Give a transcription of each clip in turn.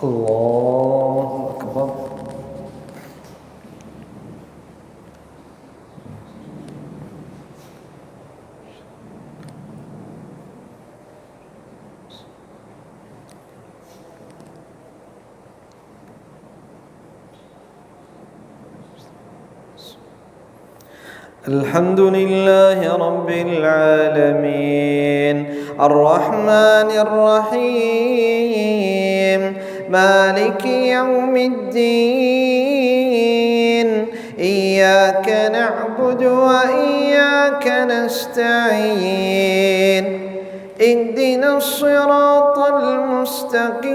الله أكبر. الحمد لله رب العالمين الرحمن الرحيم مالك يوم الدين إياك نعبد وإياك نستعين اهدنا الصراط المستقيم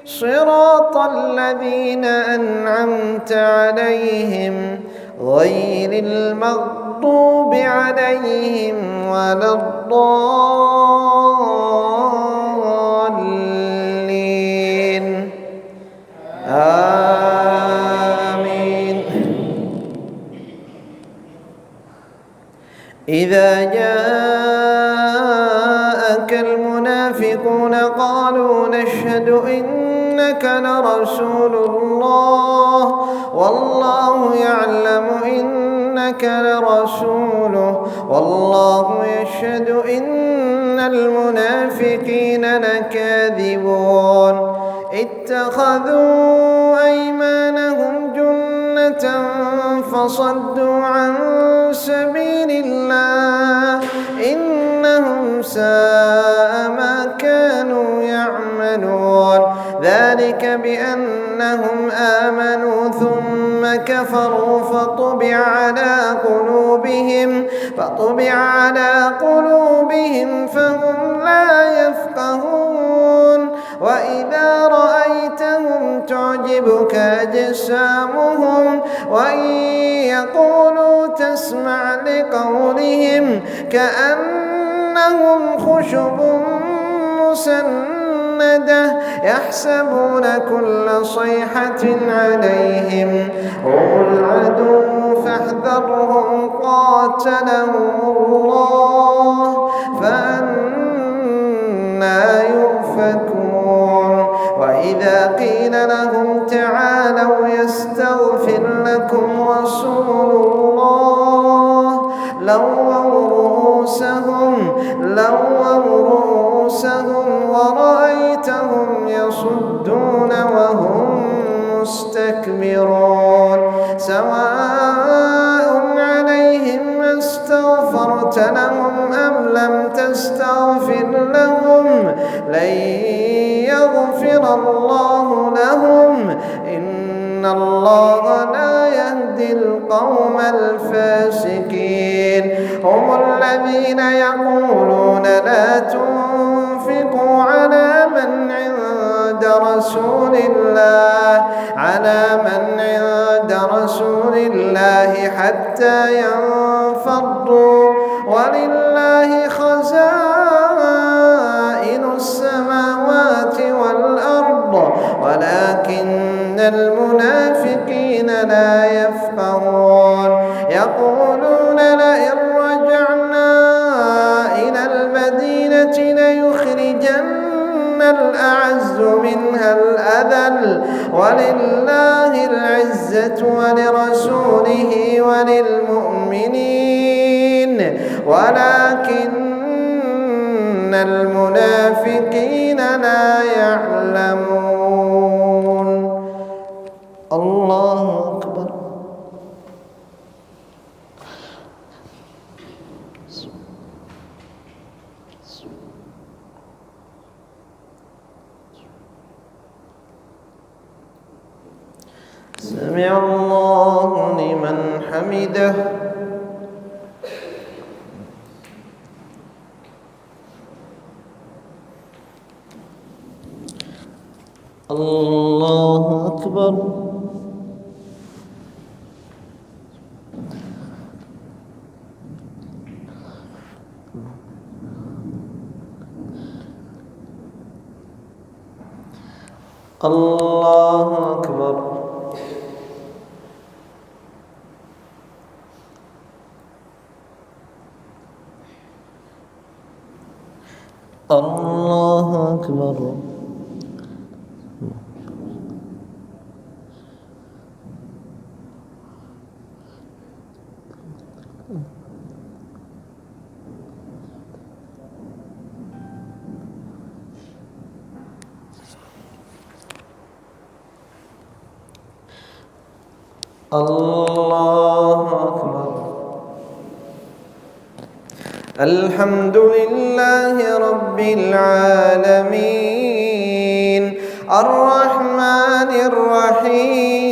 صراط الذين أنعمت عليهم غير المغضوب عليهم ولا الضالين آمين. إذا جاءك المنافقون قالوا نشهد إنك لرسول الله والله يعلم إنك لرسوله والله يشهد إن المنافقين لكاذبون اتخذوا أيمانهم جنة فصدوا عن سبيل الله إنهم ساء ما كانوا يعملون ذلك بأنهم آمنوا ثم كفروا فطبع على قلوبهم فهم لا يفقهون وإذا رأيتهم تعجبك أجسامهم وإن يقولوا تسمع لقولهم كأنهم خشب مسندة يحسبون كل صيحة عليهم هم العدو فاحذرهم قاتلهم الله فأنى يؤفكون وإذا قيل لهم تعالوا يستغفر لكم رسول الله لووا رؤوسهم ورأيتهم يصدون وهم مستكبرون سواء عليهم استغفرت لهم أم لم تستغفر لهم لن يغفر الله لهم إن الله لا يهدي القوم الفاسقين هم الذين يقولون لا تنفقوا على من عند رسول الله حتى ينفضوا ولله خزائن السماوات والأرض ولكن المنافقين لا يفقهون يقولون لئن رجعنا إلى المدينة ليخرجن الأعز منها الأذل ولله العزة ولرسوله وللمؤمنين ولكن المنافقين لا يعلمون. الله أكبر. سمع الله لمن حمده. الله أكبر. الله أكبر. الله أكبر. الله أكبر. الحمد لله رب العالمين الرحمن الرحيم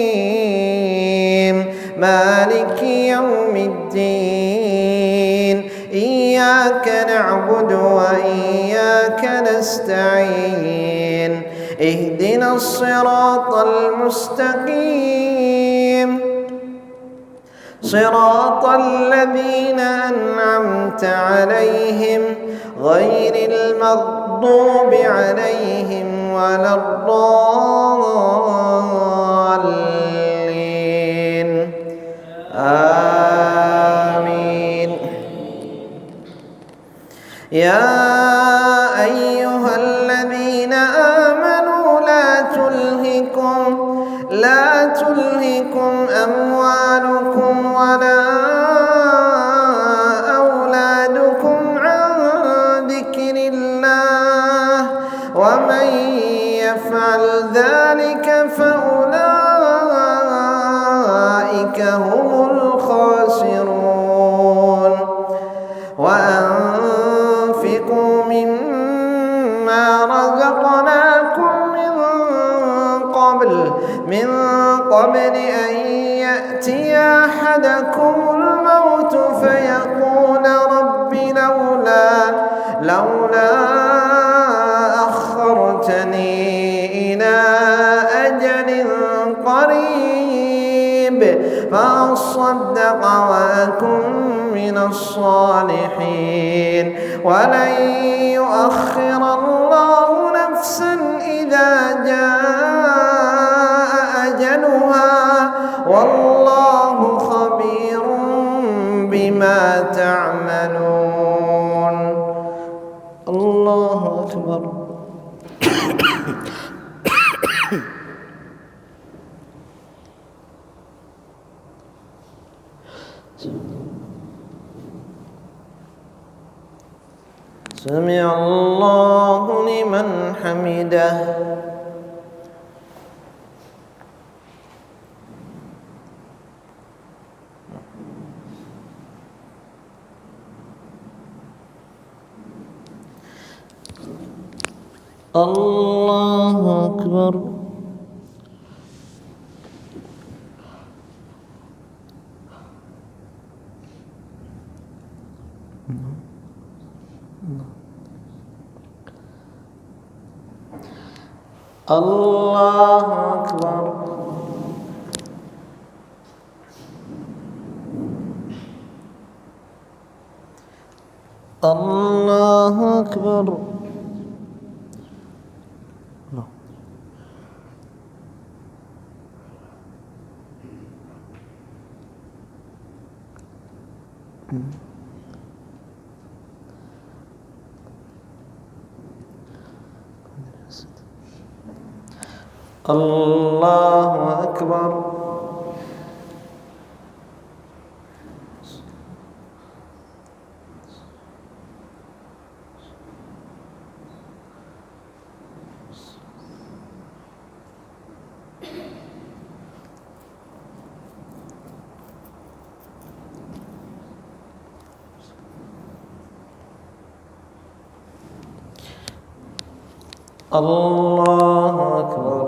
مالك يوم الدين إياك نعبد وإياك نستعين اهدنا الصراط المستقيم صراط الذين أنعمت عليهم غير المغضوب عليهم ولا الضالين آمين. يا أيها الذين آمنوا لا تلهكم أموالكم ولا أولادكم عن ذكر الله ومن يفعل ذلك فأولئك هم الخاسرون. وأنفقوا مما رزقناكم من قبل أن يأتي أحدكم الموت فيقول رب لولا أخرتني إلى أجل قريب فأصدق وأكن من الصالحين ولن يؤخر الله نفسا إذا جاء أجلها والله خبير بما تعملون. الله أكبر. سمع الله لمن حمده. الله أكبر. الله أكبر. الله أكبر. الله أكبر. الله أكبر.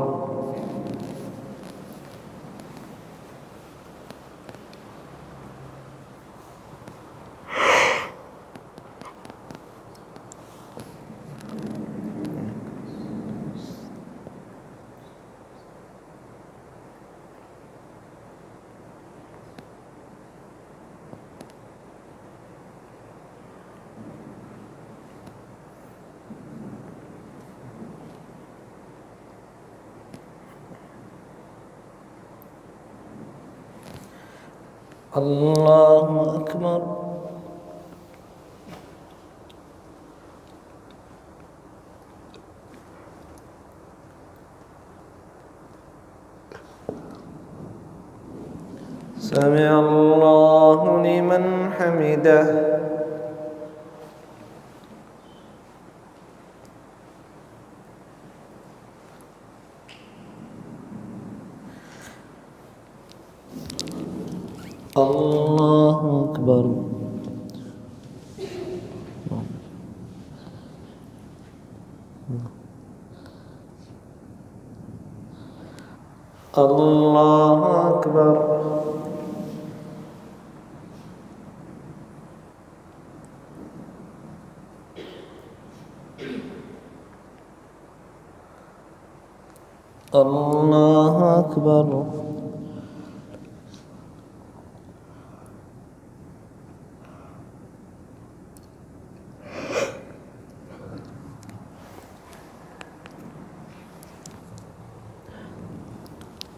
الله أكبر. سمع الله لمن حمده. الله أكبر. الله أكبر. الله أكبر.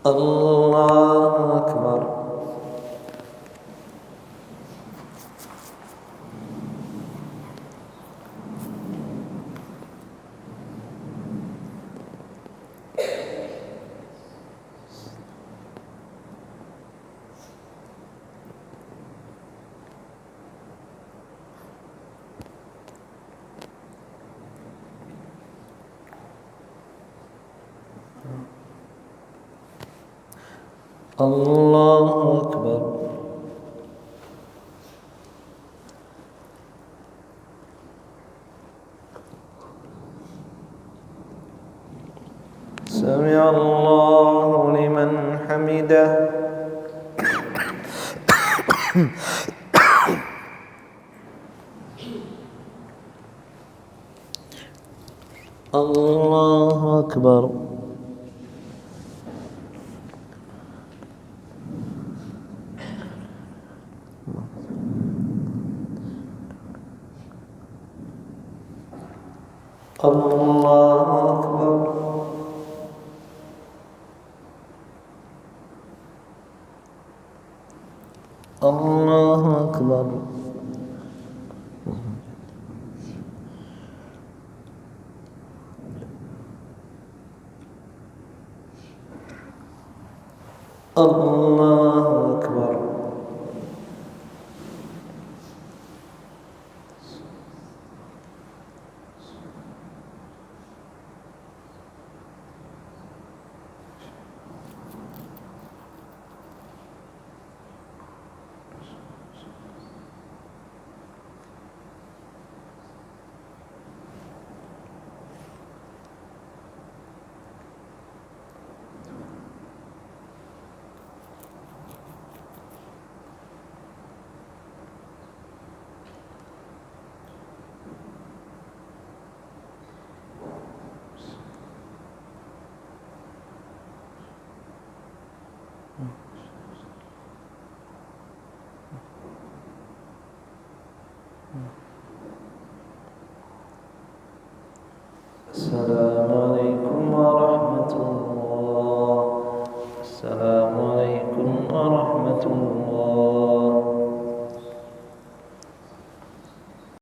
الله أكبر. الله أكبر. سمع الله لمن حمده. الله أكبر. الله أكبر. الله أكبر. الله أكبر. السلام